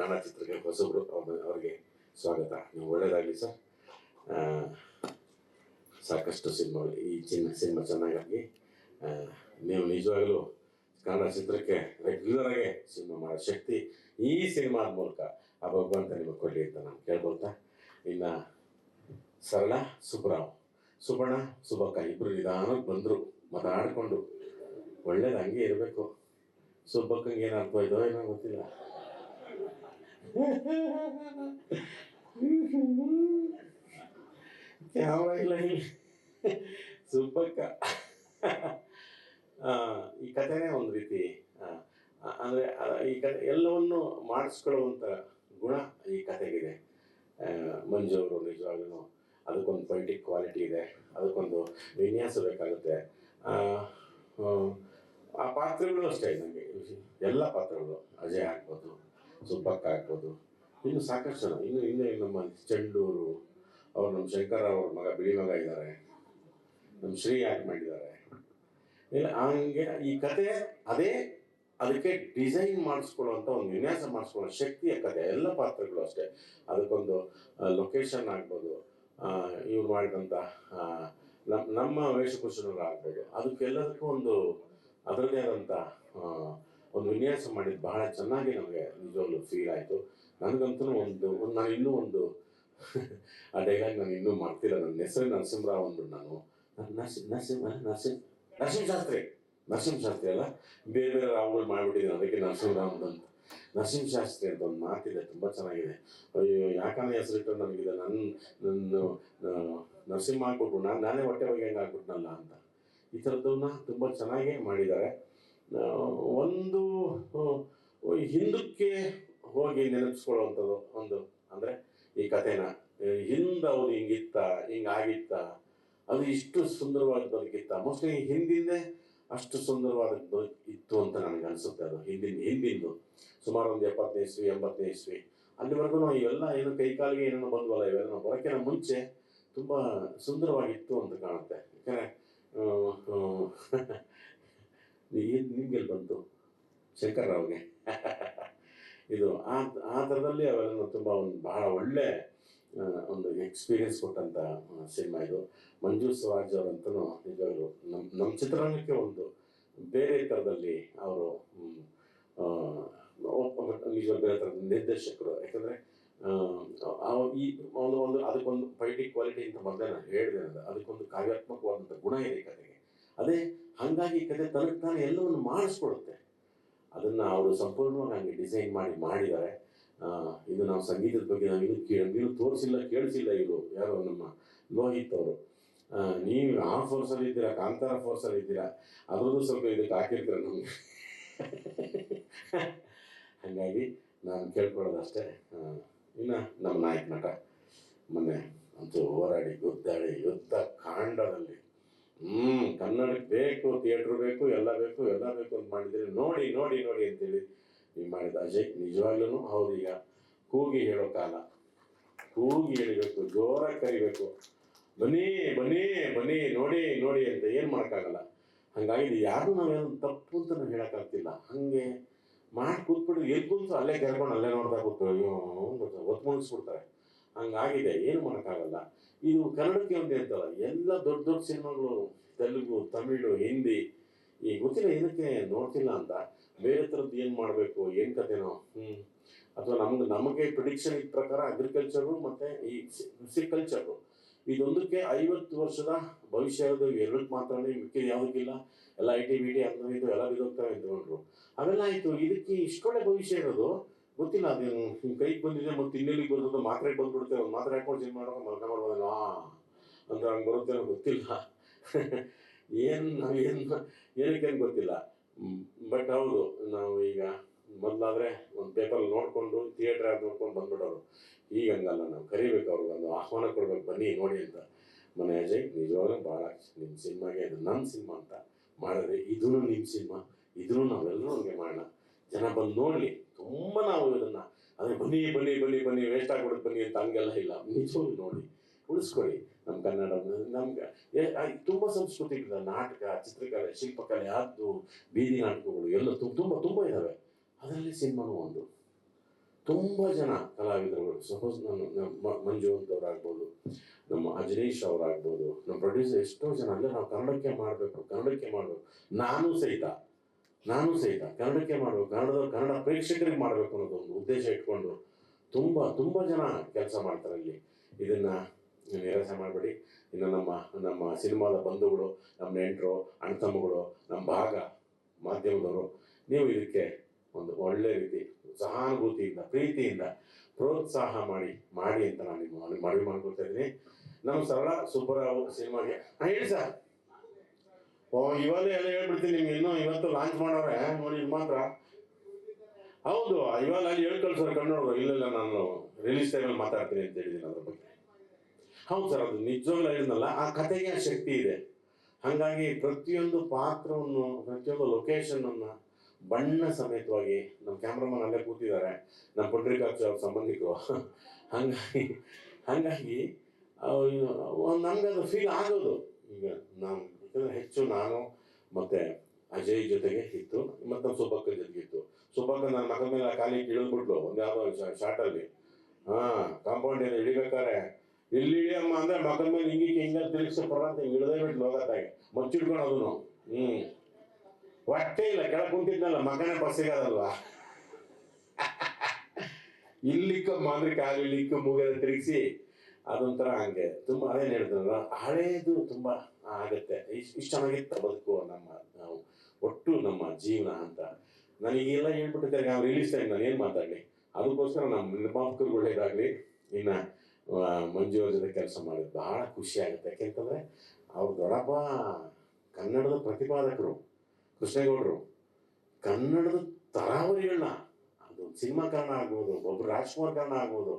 ಕನ್ನಡ ಚಿತ್ರಕ್ಕೆ ಹೊಸಬ್ರು ಅವ್ರಿಗೆ ಸ್ವಾಗತ. ನೀವು ಒಳ್ಳೇದಾಗಲಿ ಸರ್. ಸಾಕಷ್ಟು ಸಿನಿಮಾಗಳು ಈ ಸಿನಿಮಾ ಚೆನ್ನಾಗಾಗಿ ನೀವು ನಿಜವಾಗಲೂ ಕನ್ನಡ ಚಿತ್ರಕ್ಕೆ ರೆಗ್ಯುಲರ್ ಆಗಿ ಸಿನಿಮಾ ಮಾಡೋ ಶಕ್ತಿ ಈ ಸಿನಿಮಾದ ಮೂಲಕ ಆ ಭಗವಂತ ನಿಮಗೆ ಕೊಡಲಿ ಅಂತ ನಾನು ಕೇಳ್ಕೊಳ್ತಾ, ಇನ್ನು ಸರಳ ಸುಬರ್ಣ ಸುಬಕ್ಕ ಇಬ್ಬರು ನಿಧಾನಕ್ಕೆ ಬಂದರು ಮಾತಾಡಿಕೊಂಡು. ಒಳ್ಳೇದು ಹಂಗೆ ಇರಬೇಕು. ಸುಬ್ಬಕ್ಕಂಗೆ ಏನು ಅರ್ಥ ಆಯ್ತೋ ಏನೋ ಗೊತ್ತಿಲ್ಲ. ಕ್ಯಾಮ್ರಾ ಇಲ್ಲ ಸುಬ್ಬಕ್ಕ. ಈ ಕಥೆನೇ ಒಂದು ರೀತಿ ಅಂದರೆ ಈ ಕಥೆ ಎಲ್ಲವನ್ನು ಮಾಡಿಸ್ಕೊಳ್ಳುವಂಥ ಗುಣ ಈ ಕಥೆಗಿದೆ. ಮಂಜು ಅವರು ನಿಜವಾಗ್ಲೂ ಅದಕ್ಕೊಂದು ಪೊಯಿಟಿಕ್ ಕ್ವಾಲಿಟಿ ಇದೆ, ಅದಕ್ಕೊಂದು ವಿನ್ಯಾಸ ಬೇಕಾಗುತ್ತೆ. ಆ ಪಾತ್ರಗಳು ಅಷ್ಟೇ, ನನಗೆ ಎಲ್ಲ ಪಾತ್ರಗಳು ಅಜಯ್ ಆಗ್ಬೋದು, ಸುಬ್ಬಕ್ಕ ಆಗ್ಬೋದು, ಇನ್ನು ಸಾಕಷ್ಟು ಜನ ಇನ್ನು ನಮ್ಮ ಚಂಡೂರು ಅವರು, ನಮ್ಮ ಶಂಕರ್ ಅವ್ರ ಮಗ ಬಿಳಿ ಮಗ ಇದ್ದಾರೆ, ನಮ್ಮ ಶ್ರೀ ಆ್ಯಕ್ಟ್ ಮಾಡಿದ್ದಾರೆ. ಇಲ್ಲ ಹಂಗೆ ಈ ಕತೆ ಅದಕ್ಕೆ ಡಿಸೈನ್ ಮಾಡಿಸ್ಕೊಳ್ಳುವಂಥ ಒಂದು ವಿನ್ಯಾಸ ಮಾಡಿಸ್ಕೊಳ್ಳೋ ಶಕ್ತಿಯ ಕತೆ. ಎಲ್ಲ ಪಾತ್ರಗಳು ಅಷ್ಟೇ. ಅದಕ್ಕೊಂದು ಲೊಕೇಶನ್ ಆಗ್ಬೋದು, ಇವ್ರು ಮಾಡಿದಂಥ ನಮ್ಮ ವೇಷಭೂಷಣಗಳು ಆಗ್ಬೋದು, ಅದಕ್ಕೆಲ್ಲದಕ್ಕೂ ಒಂದು ಅದರದೇ ಆದಂಥ ಒಂದು ವಿನ್ಯಾಸ ಮಾಡಿದ್ದು ಬಹಳ ಚೆನ್ನಾಗಿ ನಮಗೆ ನಿಜವಾಗ್ಲೂ ಫೀಲ್ ಆಯಿತು. ನನಗಂತೂ ನಾನು ಇನ್ನೂ ಒಂದು ಆ ಡೈಲಾಗ್ ನಾನು ಇನ್ನೂ ಮಾಡ್ತಿಲ್ಲ. ನನ್ನ ಹೆಸರು ನರಸಿಂಹರಾವ್ ಅಂದ್ಬಿಟ್ಟು ನರಸಿಂಹಶಾಸ್ತ್ರಿ ಅಲ್ಲ, ಬೇರೆ ರಾವ್ಗಳು ಮಾಡಿಬಿಟ್ಟಿದ್ದೀನಿ, ಅದಕ್ಕೆ ನರಸಿಂಹರಾವ್ ಅಂತ. ನರಸಿಂಹಶಾಸ್ತ್ರಿ ಅಂತ ಒಂದು ಮಾತಿದೆ, ತುಂಬ ಚೆನ್ನಾಗಿದೆ. ಅಯ್ಯೋ ಯಾಕಂದ್ರೆ ಹೆಸರಿಟ್ಟು ನನಗಿದೆ, ನನ್ನ ನರಸಿಂಹ ಆಗ್ಬಿಟ್ರು, ನಾನೇ ಹೊಟ್ಟೆ ಬಗ್ಗೆ ಹೆಂಗೆ ಆಗ್ಬಿಟ್ನಲ್ಲ ಅಂತ. ಈ ಥರದ್ದನ್ನ ತುಂಬ ಚೆನ್ನಾಗೇ ಮಾಡಿದ್ದಾರೆ. ಒಂದು ಹಿಂದಕ್ಕೆ ಹೋಗಿ ನೆನಪಿಸ್ಕೊಳ್ಳುವಂಥದ್ದು ಒಂದು ಅಂದರೆ ಈ ಕಥೆನ ಹಿಂದೆ ಅವ್ರು ಹಿಂಗಿತ್ತ, ಹಿಂಗಾಗಿತ್ತ, ಅದು ಇಷ್ಟು ಸುಂದರವಾಗಿ ಬದುಕಿತ್ತ. ಮೋಸ್ಟ್ಲಿ ಹಿಂದಿಂದೆ ಅಷ್ಟು ಸುಂದರವಾದ ಇತ್ತು ಅಂತ ನನಗೆ ಅನಿಸುತ್ತೆ. ಅದು ಹಿಂದಿಂದು ಸುಮಾರು ಒಂದು 70ನೇ ಇಸ್ವಿ 80ನೇ ಇಸ್ವಿ ಅಲ್ಲಿವರೆಗೂ ಇವೆಲ್ಲ ಏನು ಕೈಕಾಲಿಗೆ ಏನೇನೋ ಬಂದ್ವಲ್ಲ, ಇವೆಲ್ಲ ಬರೋಕ್ಕಿಂತ ಮುಂಚೆ ತುಂಬ ಸುಂದರವಾಗಿತ್ತು ಅಂತ ಕಾಣುತ್ತೆ. ಯಾಕಂದರೆ ನಿಮ್ಗೆಲ್ಲಿ ಬಂತು ಶಂಕರ್ ರಾವ್ಗೆ ಇದು ಆ ಥರದಲ್ಲಿ ಅವೆಲ್ಲ ತುಂಬ ಒಂದು ಬಹಳ ಒಳ್ಳೆ ಒಂದು ಎಕ್ಸ್ಪೀರಿಯನ್ಸ್ ಕೊಟ್ಟಂಥ ಸಿನಿಮಾ ಇದು. ಮಂಜು ಸ್ವರಾಜ್ ಅವರಂತೂ ನಿಜವಾಗ್ಲೂ ನಮ್ಮ ಚಿತ್ರರಂಗಕ್ಕೆ ಒಂದು ಬೇರೆ ಥರದಲ್ಲಿ ಅವರು ನಿಜವಾಗ್ಲೂ ಬೇರೆ ಥರದ ನಿರ್ದೇಶಕರು. ಯಾಕಂದರೆ ಈ ಒಂದು ಅದಕ್ಕೊಂದು ಪೊಯಿಟಿಕ್ ಕ್ವಾಲಿಟಿ ಅಂತ ಮೊದಲೇ ನಾನು ಹೇಳಿದೆ, ಅದಕ್ಕೊಂದು ಕಾವ್ಯಾತ್ಮಕವಾದಂಥ ಗುಣ ಇದೆ ಈ ಕಥೆಗೆ. ಅದೇ ಹಾಗಾಗಿ ಈ ಕಥೆ ತನಗೆ ತಾನೇ ಎಲ್ಲವನ್ನು ಮಾಡಿಸ್ಕೊಡುತ್ತೆ. ಅದನ್ನು ಅವರು ಸಂಪೂರ್ಣವಾಗಿ ಹಂಗೆ ಡಿಸೈನ್ ಮಾಡಿದ್ದಾರೆ. ಇದು ನಾವು ಸಂಗೀತದ ಬಗ್ಗೆ ನೀವು ತೋರಿಸಿಲ್ಲ ಕೇಳಿಸಿಲ್ಲ. ಇವರು ಯಾರೋ ನಮ್ಮ ಲೋಹಿತ್ ಅವರು, ನೀವು ಆ ಫೋರ್ಸಲ್ಲಿ ಇದ್ದೀರಾ, ಕಾಂತಾರ ಫೋರ್ಸಲ್ಲಿ ಇದ್ದೀರಾ, ಅದರದ್ದು ಸ್ವಲ್ಪ ಇದಕ್ಕೆ ಹಾಕಿರ್ತೀರ ನಮಗೆ. ಹಾಗಾಗಿ ನಾನು ಕೇಳ್ಕೊಳ್ಳೋದಷ್ಟೇ. ಇನ್ನು ನಮ್ಮ ನಾಯಕ ನಟ ಮೊನ್ನೆ ಅಂತೂ ಹೋರಾಡಿ ಗುದ್ದಾಡಿ ಯುದ್ಧ ಕಾಂಡದಲ್ಲಿ ಕನ್ನಡಕ್ಕೆ ಬೇಕು, ಥಿಯೇಟ್ರ್ ಬೇಕು, ಎಲ್ಲ ಬೇಕು ಅಂತ ಮಾಡಿದ್ದೀರಿ. ನೋಡಿ ನೋಡಿ ನೋಡಿ ಅಂತೇಳಿ ನೀವು ಮಾಡಿದ ಅಜಯ್ ನಿಜವಾಗ್ಲೂ ಹೌದು. ಈಗ ಕೂಗಿ ಹೇಳೋ ಕಾಲ, ಕೂಗಿ ಹೇಳಿಬೇಕು, ಜೋರಾಗಿ ಕರಿಬೇಕು, ಬನ್ನಿ ಬನ್ನಿ ಬನ್ನಿ ನೋಡಿ ನೋಡಿ ಅಂತ ಏನು ಮಾಡೋಕ್ಕಾಗಲ್ಲ. ಹಾಗಾಗಿ ಯಾರು ನಾವೇನು ತಪ್ಪು ಅಂತ ನಾವು ಹೇಳೋಕ್ಕಾಗ್ತಿಲ್ಲ. ಹಾಗೆ ಮಾಡಿ ಕೂತ್ಬಿಟ್ಟು ಎಲ್ಲಿ ಕೂತು ಅಲ್ಲೇ ಕೆರ್ಕೊಂಡು ಅಲ್ಲೇ ನೋಡ್ತಾ ಕೂತ್ಕೊಳ್ಳಿ, ಒತ್ತು ಮುಗಿಸ್ಬಿಡ್ತಾರೆ. ಹಂಗಾಗಿದೆ, ಏನು ಮಾಡೋಕ್ಕಾಗಲ್ಲ. ಇದು ಕನ್ನಡಕ್ಕೆ ಒಂದೇ ಅಂತಲ್ಲ, ಎಲ್ಲ ದೊಡ್ಡ ದೊಡ್ಡ ಸಿನಿಮಾಗಳು ತೆಲುಗು, ತಮಿಳು, ಹಿಂದಿ ಈ ಗೊತ್ತಿಲ್ಲ ಏನಕ್ಕೆ ನೋಡ್ತಿಲ್ಲ ಅಂತ. ಬೇರೆ ಥರದ್ದು ಏನು ಮಾಡಬೇಕು, ಏನು ಕಥೆನೋ ಅಥವಾ ನಮಗೆ ಪ್ರಿಡಿಕ್ಷನ್ ಇದ್ದ ಪ್ರಕಾರ ಅಗ್ರಿಕಲ್ಚರು ಮತ್ತು ಈ ಸಿರಿಕಲ್ಚರು ಇದೊಂದಕ್ಕೆ 50 ವರ್ಷದ ಭವಿಷ್ಯ ಇರೋದು ಎರಡಕ್ಕೆ ಮಾತ್ರನೇ, ಮಿಕ್ಕಿದ ಯಾವುದಕ್ಕಿಲ್ಲ. ಎಲ್ಲ IT BT ಅಂತಂದಿದ್ದು ಎಲ್ಲ ಬಿದ್ದೋಗ್ತವೆ ಅಂದ್ಕೊಂಡ್ರು. ಅವೆಲ್ಲ ಆಯಿತು. ಇದಕ್ಕೆ ಇಷ್ಟೊಳ್ಳೆ ಭವಿಷ್ಯ ಇರೋದು ಗೊತ್ತಿಲ್ಲ. ಅದೇನು ನಿಮ್ಮ ಕೈಗೆ ಬಂದಿದೆ ಮತ್ತು ಇನ್ನೆಲ್ಲಿಗೆ ಬರೋದು, ಮಾತ್ರೆ ಬಂದ್ಬಿಡುತ್ತೆ, ಒಂದು ಮಾತ್ರೆ ಹಾಕೊಂಡು ಸಿನಿಮಾ ಮಾಡೋಕೆ ಮಲ್ಕ ಮಾಡ್ಬೋದಲ್ಲ ಅಂದ್ರೆ ಹಂಗೆ ಬರುತ್ತೇನೋ ಗೊತ್ತಿಲ್ಲ. ಏನಕ್ಕೇನು ಗೊತ್ತಿಲ್ಲ. ಬಟ್ ಹೌದು, ನಾವು ಈಗ ಮೊದಲಾದರೆ ಒಂದು ಪೇಪರ್ ನೋಡಿಕೊಂಡು ಥಿಯೇಟ್ರ್ ನೋಡ್ಕೊಂಡು ಬಂದ್ಬಿಡೋರು. ಈಗ ಹಂಗಲ್ಲ, ನಾವು ಕರಿಬೇಕು, ಅವ್ರಿಗೊಂದು ಆಹ್ವಾನ ಕೊಡ್ಬೇಕು, ಬನ್ನಿ ನೋಡಿ ಅಂತ. ಮನೆ ಅಜಯ್ ನಿಜವಾಗ್ಲೂ ಭಾಳ ನಿಮ್ಮ ಸಿನಿಮಾಗೆ ಇದು ನನ್ನ ಸಿನಿಮಾ ಅಂತ ಮಾಡಿದ್ರೆ, ಇದೂ ನಿಮ್ಮ ಸಿನಿಮಾ, ಇದೂ ನಾವೆಲ್ಲರೂ ಹಂಗೆ ಮಾಡೋಣ, ಜನ ಬಂದು ನೋಡಲಿ. ತುಂಬ ನಾವು ಇದನ್ನು ಅಂದರೆ ಬನ್ನಿ ಬನ್ನಿ ಬನ್ನಿ ಬನ್ನಿ ವೇಸ್ಟ್ ಆಗ್ಬಿಡುತ್ತೆ ಬನ್ನಿ ಅಂತ ಹಂಗೆಲ್ಲ ಇಲ್ಲ. ನಿಜವಾಗ್ಲೂ ನೋಡಿ, ಉಳಿಸ್ಕೊಳ್ಳಿ ನಮ್ಮ ಕನ್ನಡ. ನಮ್ಗೆ ತುಂಬ ಸಂಸ್ಕೃತಿ ಇದೆ, ನಾಟಕ, ಚಿತ್ರಕಲೆ, ಶಿಲ್ಪಕಲೆ, ಅದು ಬೀದಿ ನಾಟಕಗಳು ಎಲ್ಲ ತುಂಬ ತುಂಬ ಇದ್ದಾವೆ. ಅದರಲ್ಲಿ ಸಿನಿಮಾನೂ ಒಂದು. ತುಂಬ ಜನ ಕಲಾವಿದರುಗಳು, ಸಪೋಸ್ ಮಂಜು ಅಂತವ್ರಾಗ್ಬೋದು, ನಮ್ಮ ಅಜನೀಶ್ ಅವರಾಗ್ಬೋದು, ನಮ್ಮ ಪ್ರೊಡ್ಯೂಸರ್, ಎಷ್ಟೋ ಜನ ಅಂದರೆ ನಾವು ಕನ್ನಡಕ್ಕೆ ಮಾಡಬೇಕು, ನಾನು ಸಹಿತ ಕನ್ನಡಕ್ಕೆ ಮಾಡಬೇಕು, ಕನ್ನಡ ಪ್ರೇಕ್ಷಕರಿಗೆ ಮಾಡಬೇಕು ಅನ್ನೋದು ಒಂದು ಉದ್ದೇಶ ಇಟ್ಕೊಂಡು ತುಂಬ ಜನ ಕೆಲಸ ಮಾಡ್ತಾರೆ ಇಲ್ಲಿ. ಇದನ್ನು ನಿರಾಸೆ ಮಾಡಬೇಡಿ. ಇನ್ನು ನಮ್ಮ ಸಿನಿಮಾದ ಬಂಧುಗಳು, ನಮ್ಮ ನೆಂಟರು, ಅಣ್ಣ ತಮ್ಮಗಳು, ನಮ್ಮ ಭಾಗ ಮಾಧ್ಯಮದವರು, ನೀವು ಇದಕ್ಕೆ ಒಂದು ಒಳ್ಳೆ ರೀತಿ ಸಹಾನುಭೂತಿಯಿಂದ, ಪ್ರೀತಿಯಿಂದ ಪ್ರೋತ್ಸಾಹ ಮಾಡಿ ಅಂತ ನಾನು ನಿಮ್ಗೆ ಮನವಿ ಮಾಡ್ಕೊಳ್ತಾ ಇದ್ದೀನಿ. ನಮ್ಮ ಸರಳ ಸುಬ್ಬರಾವ್ ಸಿನಿಮಾಗೆ ಹೇಳಿ ಸರ್. ಇವಾಗ ಎಲ್ಲ ಹೇಳ್ಬಿಡ್ತೀನಿ ನಿಮ್ಗೆ. ಇನ್ನೂ ಇವತ್ತು ಲಾಂಚ್ ಮಾಡೋರೆ ನೋಡಿ, ಇದು ಮಾತ್ರ ಹೌದು. ಇವಾಗ ಅಲ್ಲಿ ಹೇಳ್ಕಳ್ಸೋರು ಕನ್ನಡವರು. ಇಲ್ಲ ನಾನು ರಿಲೀಸ್ ಟೈಮಲ್ಲಿ ಮಾತಾಡ್ತೀನಿ ಅಂತ ಹೇಳಿದ್ದೀನಿ ಅದ್ರ ಬಗ್ಗೆ. ಹೌದು ಸರ್, ಅದು ನಿಜವಾಗ್ಲೂ ಹೇಳಿದ್ನಲ್ಲ, ಆ ಕಥೆಗೆ ಆ ಶಕ್ತಿ ಇದೆ. ಹಾಗಾಗಿ ಪ್ರತಿಯೊಂದು ಪಾತ್ರವನ್ನು, ಪ್ರತಿಯೊಂದು ಲೊಕೇಶನನ್ನು ಬಣ್ಣ ಸಮೇತವಾಗಿ ನಮ್ಮ ಕ್ಯಾಮ್ರಾಮನ್ ಅಲ್ಲೇ ಕೂತಿದ್ದಾರೆ, ನಮ್ಮ ಪುಂಡ್ರಿಕಾಕ್ಷ ಅವ್ರ ಸಂಬಂಧಿಕರು. ಹಾಗಾಗಿ ನಮ್ಗೆ ಅದು ಫೀಲ್ ಆಗೋದು. ಈಗ ಹೆಚ್ಚು ನಾನು ಮತ್ತು ಅಜಯ್ ಜೊತೆಗೆ ಇತ್ತು, ಮತ್ತು ನಮ್ಮ ಸುಬ್ಬಕ್ಕನ ಜೊತೆಗೆ ಇತ್ತು. ಸುಬ್ಬಕ್ಕ ನನ್ನ ಮಗನ ಮೇಲೆ ಖಾಲಿ ಇಳಿದ್ಬಿಟ್ಲು ಒಂದು ಯಾವುದೋ ಶಾರ್ಟಲ್ಲಿ. ಕಾಂಪೌಂಡ್ ಏನು ಇಳಿಬೇಕಾರೆ ಇಲ್ಲಿ ಇಳಿಯಮ್ಮ ಅಂದರೆ ಮಗನ ಮೇಲೆ ಹಿಂಗೆ ತಿರುಗಿಸೋ ಅಂತ ಇಳಿದೇ ಬಿಟ್ಟು ಹೋಗತ್ತಾಗೆ ಮಚ್ಚಿಡ್ಕೊಂಡು ಅದನ್ನು. ಹೊಟ್ಟೆ ಇಲ್ಲ, ಕೆಳಗೆ ಕುಂತಿದ್ನಲ್ಲ, ಮಗನೇ ಬಸ್ಸಿಗದಲ್ವಾ, ಇಲ್ಲಿಕ್ಕಮ್ಮ ಅಂದ್ರೆ ಕಾಲು ಇಲ್ಲಿಕ್ಕ ಮೂಗದ ತಿರುಗಿಸಿ ಅದೊಂಥರ ಹಂಗೆ ತುಂಬ. ಅದೇನು ಹೇಳಿದ್ರಲ್ಲ, ಹಳೇದು ತುಂಬ ಆಗತ್ತೆ. ಇಷ್ಟು ಚೆನ್ನಾಗಿತ್ತ ಬದುಕು ನಾವು ಒಟ್ಟು ನಮ್ಮ ಜೀವನ ಅಂತ ನನಗೆಲ್ಲ ಹೇಳ್ಬಿಟ್ಟಿದ್ದಾರೆ. ನಾವು ರಿಲೀಸ್ ಟೈಮ್ ನಾನು ಏನು ಮಾತಾಡಲಿ, ಅದಕ್ಕೋಸ್ಕರ ನಮ್ಮ ನಿರ್ಮಾಪಕರು ಒಳ್ಳೇದಾಗಲಿ. ಇನ್ನು ಮಂಜು ಅವ್ರ ಜೊತೆ ಕೆಲಸ ಮಾಡಿದ್ದು ಭಾಳ ಖುಷಿ ಆಗುತ್ತೆ. ಯಾಕೆಂತಂದರೆ ಅವ್ರು ದೊಡ್ಡಪ್ಪ ಕನ್ನಡದ ಪ್ರತಿಪಾದಕರು, ಕೃಷ್ಣೇಗೌಡರು. ಕನ್ನಡದ ತರಾವರಿಗಳನ್ನ, ಅದು ಸಿನಿಮಾ ಕನ್ನಡ ಆಗ್ಬೋದು, ಒಬ್ಬರು ರಾಜ್ಕುಮಾರ್ ಕನ್ನಡ ಆಗ್ಬೋದು,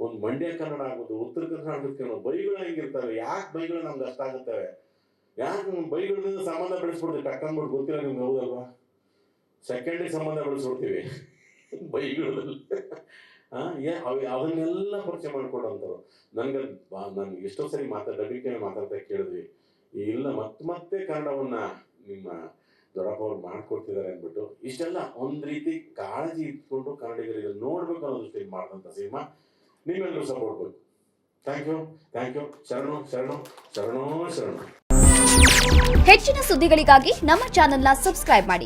ಒಂದು ಮಂಡ್ಯ ಕನ್ನಡ ಆಗ್ಬೋದು, ಉತ್ತರ ಕರ್ನಾಟಕದ ಕನ್ನಡ, ಬೈಗಳು ಹೆಂಗಿರ್ತವೆ, ಯಾಕೆ ಬೈಗಳು ನಮ್ಗೆ ಅಷ್ಟ ಆಗುತ್ತವೆ, ಯಾಕೆ ನಮ್ಮ ಬೈಗಳಿಂದ ಸಂಬಂಧ ಬೆಳೆಸ್ಬಿಡ್ತೀವಿ ಟಕ್ಕಂದ್ಬಿಟ್ಟು. ಗೊತ್ತಿಲ್ಲ ನಿಮ್ಗೆ, ಹೌದಲ್ವಾ? ಸೆಕೆಂಡಿಗೆ ಸಂಬಂಧ ಬೆಳೆಸ್ಬಿಡ್ತೀವಿ ಬೈಗಳಲ್ಲಿ. ಅದನ್ನೆಲ್ಲ ಪರಿಚಯ ಮಾಡ್ಕೊಡೋಂಥವ್ರು. ನಾನು ಎಷ್ಟೋ ಸರಿ ಡಬ್ಬಿಂಗ್ ಮಾತಾಡ್ತಾ ಕೇಳಿದ್ವಿ, ಇಲ್ಲ ಮತ್ತೆ ಕನ್ನಡವನ್ನು ನಿಮ್ಮ ದೊಡ್ಡಪ್ಪ ಅವ್ರು ಮಾಡ್ಕೊಡ್ತಿದ್ದಾರೆ ಅಂದ್ಬಿಟ್ಟು. ಇಷ್ಟೆಲ್ಲ ಒಂದು ರೀತಿ ಕಾಳಜಿ ಇಟ್ಕೊಂಡು ಕನ್ನಡಿಗರಿಗೆ ನೋಡ್ಬೇಕು ಅನ್ನೋ ದೃಷ್ಟಿಯಲ್ಲಿ ಮಾಡಿದಂಥ ಸಿನಿಮಾ. ನಿಮ್ಮೆಲ್ಲರೂ ಸಪೋರ್ಟ್ ಬೇಕು. Thank you. ಶರಣು. ಹೆಚ್ಚಿನ ಸುದ್ದಿಗಳಿಗಾಗಿ ನಮ್ಮ ಚಾನೆಲ್ನ ಸಬ್ಸ್ಕ್ರೈಬ್ ಮಾಡಿ,